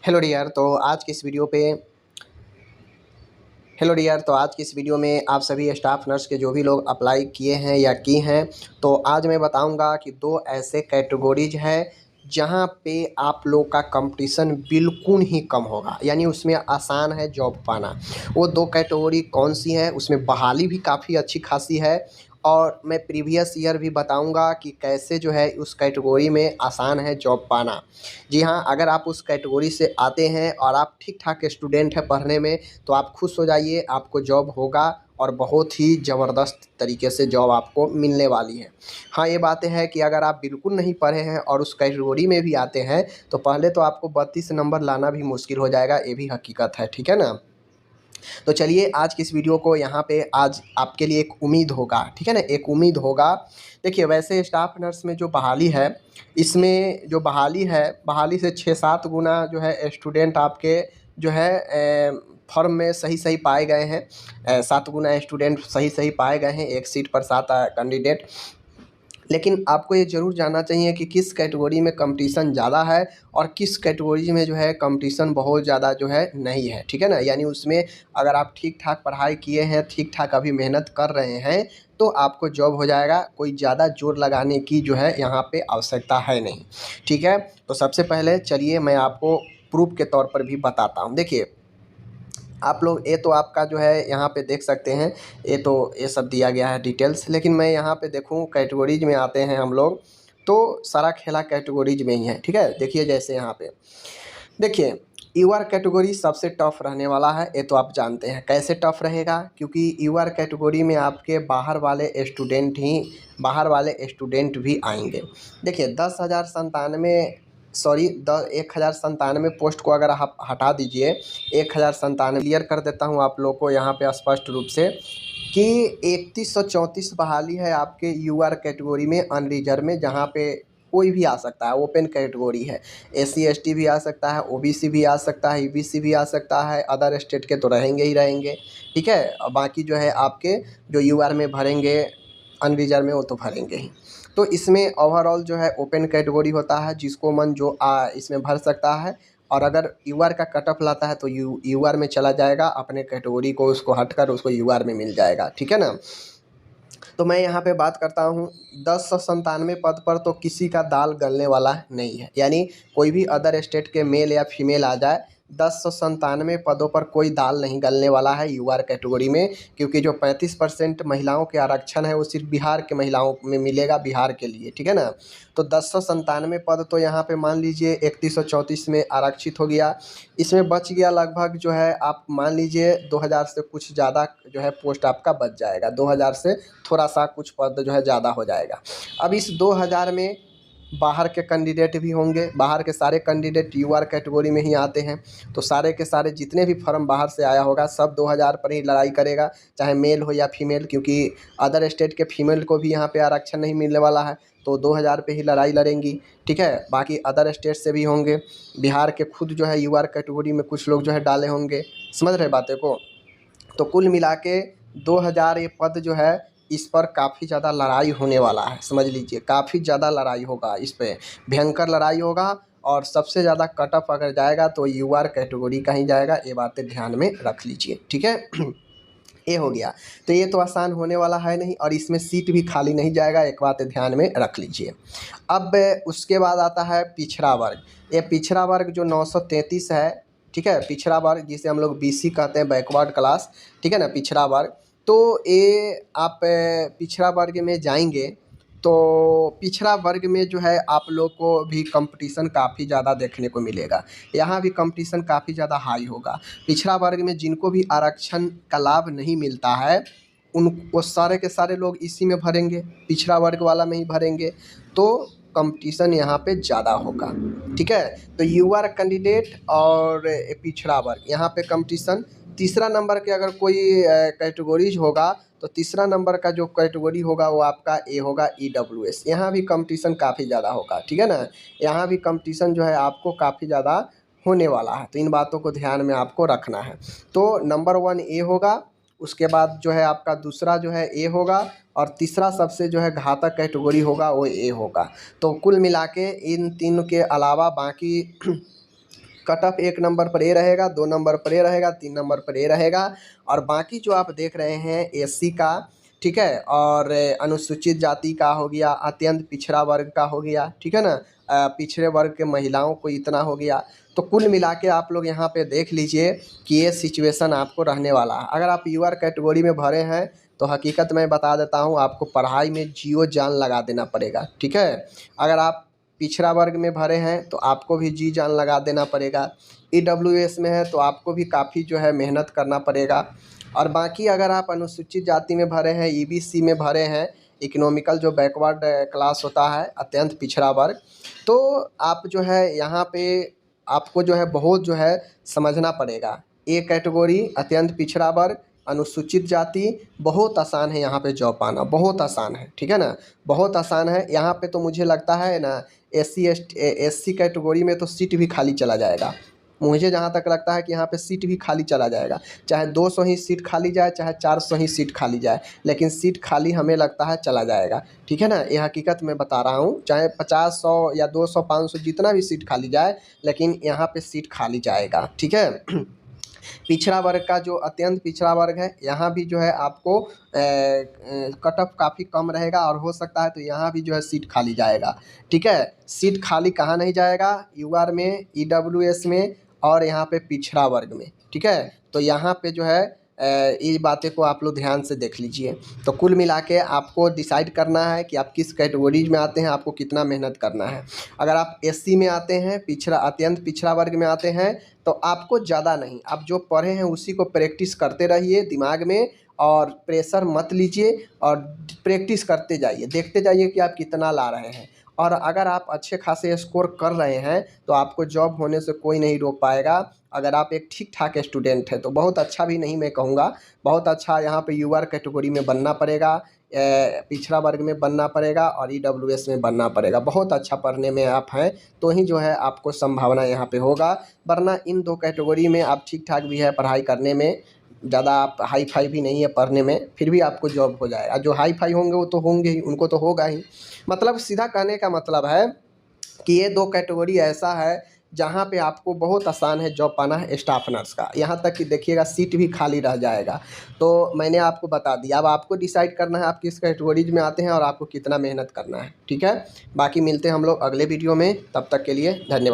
Hello dear तो आज की इस वीडियो पे हेलो डियर तो आज की इस वीडियो में आप सभी स्टाफ नर्स के जो भी लोग अप्लाई किए हैं या की हैं, तो आज मैं बताऊंगा कि दो ऐसे कैटेगरीज हैं जहां पे आप लोग का कंपटीशन बिल्कुल ही कम होगा, यानी उसमें आसान है जॉब पाना। वो दो कैटेगरी कौन सी है, उसमें बहाली भी काफ़ी अच्छी खासी है और मैं प्रीवियस ईयर भी बताऊंगा कि कैसे जो है उस कैटेगरी में आसान है जॉब पाना। जी हाँ, अगर आप उस कैटेगरी से आते हैं और आप ठीक ठाक स्टूडेंट हैं पढ़ने में, तो आप खुश हो जाइए, आपको जॉब होगा और बहुत ही ज़बरदस्त तरीके से जॉब आपको मिलने वाली है। हाँ, ये बातें हैं कि अगर आप बिल्कुल नहीं पढ़े हैं और उस कैटेगरी में भी आते हैं, तो पहले तो आपको 32 नंबर लाना भी मुश्किल हो जाएगा, ये भी हकीकत है, ठीक है ना? तो चलिए आज की इस वीडियो को यहाँ पे आज आपके लिए एक उम्मीद होगा, ठीक है ना? एक उम्मीद होगा। देखिए, वैसे स्टाफ नर्स में जो बहाली है, इसमें जो बहाली है, बहाली से 6-7 गुना जो है स्टूडेंट आपके जो है फॉर्म में सही पाए गए हैं। 7 गुना स्टूडेंट सही पाए गए हैं, एक सीट पर 7 कैंडिडेट। लेकिन आपको ये ज़रूर जानना चाहिए कि किस कैटेगरी में कंपटीशन ज़्यादा है और किस कैटेगरी में जो है कंपटीशन बहुत ज़्यादा जो है नहीं है, ठीक है ना? यानी उसमें अगर आप ठीक ठाक पढ़ाई किए हैं, ठीक ठाक अभी मेहनत कर रहे हैं, तो आपको जॉब हो जाएगा। कोई ज़्यादा जोर लगाने की जो है यहाँ पे आवश्यकता है नहीं, ठीक है? तो सबसे पहले चलिए मैं आपको प्रूफ के तौर पर भी बताता हूँ। देखिए, आप लोग ये तो आपका जो है यहाँ पे देख सकते हैं, ये सब दिया गया है डिटेल्स। लेकिन मैं यहाँ पे देखूँ कैटेगरीज में आते हैं हम लोग, तो सारा खेला कैटेगरीज में ही है, ठीक है? देखिए जैसे यहाँ पे देखिए, यूआर कैटेगरी सबसे टफ रहने वाला है, ये तो आप जानते हैं। कैसे टफ रहेगा? क्योंकि यूआर कैटेगरी में आपके बाहर वाले स्टूडेंट भी आएंगे। देखिए 1097 पोस्ट को अगर आप हटा दीजिए, 1097 क्लियर कर देता हूँ आप लोग को यहाँ पे स्पष्ट रूप से कि 3134 बहाली है आपके यूआर कैटेगरी में अनरिजर्व में, जहाँ पे कोई भी आ सकता है, ओपन कैटेगरी है। एससी एसटी भी आ सकता है, ओबीसी भी आ सकता है, ईबीसी भी आ सकता है, अदर स्टेट के तो रहेंगे ही रहेंगे, ठीक है? और बाकी जो है आपके जो यूआर में भरेंगे अनरिजर्व में, वो तो भरेंगे ही। तो इसमें ओवरऑल जो है ओपन कैटेगरी होता है, जिसको मन जो इसमें भर सकता है। और अगर यूआर का कट ऑफ लाता है तो यूआर में चला जाएगा, अपने कैटेगरी को उसको हटकर उसको यूआर में मिल जाएगा, ठीक है ना? तो मैं यहाँ पे बात करता हूँ 1097 पद पर, तो किसी का दाल गलने वाला नहीं है। यानी कोई भी अदर स्टेट के मेल या फीमेल आ जाए, 1097 पदों पर कोई दाल नहीं गलने वाला है यूआर कैटेगरी में। क्योंकि जो 35% महिलाओं के आरक्षण है वो सिर्फ बिहार के महिलाओं में मिलेगा, बिहार के लिए, ठीक है ना? तो 1097 पद तो यहाँ पे मान लीजिए 3134 में आरक्षित हो गया। इसमें बच गया लगभग जो है, आप मान लीजिए 2000 से कुछ ज़्यादा जो है पोस्ट आपका बच जाएगा, 2000 से थोड़ा सा कुछ पद जो है ज़्यादा हो जाएगा। अब इस 2000 में बाहर के कैंडिडेट भी होंगे, बाहर के सारे कैंडिडेट यूआर कैटेगरी में ही आते हैं। तो सारे के सारे जितने भी फॉर्म बाहर से आया होगा, सब 2000 पर ही लड़ाई करेगा, चाहे मेल हो या फीमेल। क्योंकि अदर स्टेट के फीमेल को भी यहाँ पे आरक्षण नहीं मिलने वाला है, तो 2000 पे ही लड़ाई लड़ेंगी, ठीक है? बाकी अदर स्टेट से भी होंगे, बिहार के खुद जो है यूआर कैटेगरी में कुछ लोग जो है डाले होंगे। समझ रहे बातें को? तो कुल मिला के 2000 ये पद जो है, इस पर काफ़ी ज़्यादा लड़ाई होने वाला है। समझ लीजिए, काफ़ी ज़्यादा लड़ाई होगा, इस पे भयंकर लड़ाई होगा। और सबसे ज़्यादा कट ऑफ अगर जाएगा तो यूआर कैटेगरी का ही जाएगा, ये बातें ध्यान में रख लीजिए, ठीक है? ये हो गया। तो ये तो आसान होने वाला है नहीं, और इसमें सीट भी खाली नहीं जाएगा, एक बात ध्यान में रख लीजिए। अब उसके बाद आता है पिछड़ा वर्ग। ये पिछड़ा वर्ग जो 933 है, ठीक है? पिछड़ा वर्ग जिसे हम लोग बीसी कहते हैं, बैकवर्ड क्लास, ठीक है ना? पिछड़ा वर्ग। तो ये आप पिछड़ा वर्ग में जाएंगे, तो पिछड़ा वर्ग में जो है आप लोग को भी कंपटीशन काफ़ी ज़्यादा देखने को मिलेगा। यहाँ भी कंपटीशन काफ़ी ज़्यादा हाई होगा। पिछड़ा वर्ग में जिनको भी आरक्षण का लाभ नहीं मिलता है, उन वो सारे के सारे लोग इसी में भरेंगे, पिछड़ा वर्ग वाला में ही भरेंगे। तो कंपटीशन यहाँ पे ज़्यादा होगा, ठीक है? तो यूआर कैंडिडेट और पिछड़ा वर्ग, यहाँ पे कंपटीशन। तीसरा नंबर के अगर कोई कैटेगरीज होगा, तो तीसरा नंबर का जो कैटेगरी होगा वो आपका ए होगा, ईडब्ल्यूएस। यहाँ भी कंपटीशन काफ़ी ज़्यादा होगा, ठीक है ना? यहाँ भी कंपटीशन जो है आपको काफ़ी ज़्यादा होने वाला है। तो इन बातों को ध्यान में आपको रखना है। तो नंबर 1 ए होगा, उसके बाद जो है आपका दूसरा जो है ए होगा, और तीसरा सबसे जो है घातक कैटेगरी होगा वो ए होगा। तो कुल मिला के इन तीनों के अलावा बाकी कट ऑफ 1 नंबर पर ए रहेगा, 2 नंबर पर ए रहेगा, 3 नंबर पर ए रहेगा। और बाकी जो आप देख रहे हैं एससी का, ठीक है, और अनुसूचित जाति का हो गया, अत्यंत पिछड़ा वर्ग का हो गया, ठीक है ना, पिछड़े वर्ग के महिलाओं को इतना हो गया। तो कुल मिला के आप लोग यहाँ पे देख लीजिए कि ये सिचुएशन आपको रहने वाला है। अगर आप यूआर कैटेगरी में भरे हैं तो हकीकत मैं बता देता हूँ, आपको पढ़ाई में जीओ जान लगा देना पड़ेगा, ठीक है। अगर आप पिछड़ा वर्ग में भरे हैं तो आपको भी जी जान लगा देना पड़ेगा। ईडब्ल्यूएस में है तो आपको भी काफ़ी जो है मेहनत करना पड़ेगा। और बाकी अगर आप अनुसूचित जाति में भरे हैं, ईबीसी में भरे हैं, इकोनॉमिकल जो बैकवर्ड क्लास होता है, अत्यंत पिछड़ा वर्ग, तो आप जो है यहाँ पे आपको जो है बहुत जो है समझना पड़ेगा। ए कैटेगरी, अत्यंत पिछड़ा वर्ग, अनुसूचित जाति, बहुत आसान है यहाँ पे जॉब पाना, बहुत आसान है, ठीक है ना, बहुत आसान है। यहाँ पे तो मुझे लगता है ना एससी कैटेगरी में तो सीट भी खाली चला जाएगा। मुझे जहाँ तक लगता है कि यहाँ पे सीट भी खाली चला जाएगा, चाहे 200 ही सीट खाली जाए, चाहे 400 ही सीट खाली जाए, लेकिन सीट खाली हमें लगता है चला जाएगा, ठीक है ना। ये हकीकत मैं बता रहा हूँ, चाहे 50, 100 या 200, 500 जितना भी सीट खाली जाए, लेकिन यहाँ पे सीट खाली जाएगा, ठीक है। पिछड़ा वर्ग का जो अत्यंत पिछड़ा वर्ग है, यहाँ भी जो है आपको कट ऑफ काफ़ी कम रहेगा और हो सकता है तो यहाँ भी जो है सीट खाली जाएगा, ठीक है। सीट खाली कहाँ नहीं जाएगा? यूआर में, ईडब्ल्यूएस में और यहाँ पे पिछड़ा वर्ग में, ठीक है। तो यहाँ पे जो है ये बातें को आप लोग ध्यान से देख लीजिए। तो कुल मिला के आपको डिसाइड करना है कि आप किस कैटेगरीज में आते हैं, आपको कितना मेहनत करना है। अगर आप एससी में आते हैं, पिछड़ा अत्यंत पिछड़ा वर्ग में आते हैं, तो आपको ज़्यादा नहीं, आप जो पढ़े हैं उसी को प्रैक्टिस करते रहिए दिमाग में, और प्रेशर मत लीजिए और प्रैक्टिस करते जाइए, देखते जाइए कि आप कितना ला रहे हैं। और अगर आप अच्छे खासे स्कोर कर रहे हैं तो आपको जॉब होने से कोई नहीं रोक पाएगा। अगर आप एक ठीक ठाक स्टूडेंट हैं तो, बहुत अच्छा भी नहीं मैं कहूँगा, बहुत अच्छा यहाँ पे यूआर कैटेगरी में बनना पड़ेगा, पिछड़ा वर्ग में बनना पड़ेगा और ईडब्ल्यूएस में बनना पड़ेगा। बहुत अच्छा पढ़ने में आप हैं तो ही जो है आपको संभावना यहाँ पे होगा, वरना इन 2 कैटेगरी में आप ठीक ठाक भी है पढ़ाई करने में, ज़्यादा आप हाई फाई भी नहीं है पढ़ने में, फिर भी आपको जॉब हो जाएगा। जो हाई फाई होंगे वो तो होंगे ही, उनको तो होगा ही। मतलब सीधा कहने का मतलब है कि ये 2 कैटेगरी ऐसा है जहाँ पे आपको बहुत आसान है जॉब पाना है स्टाफ नर्स का। यहाँ तक कि देखिएगा सीट भी खाली रह जाएगा। तो मैंने आपको बता दिया, अब आपको डिसाइड करना है आप किस कैटेगरीज में आते हैं और आपको कितना मेहनत करना है, ठीक है। बाकी मिलते हैं हम लोग अगले वीडियो में, तब तक के लिए धन्यवाद।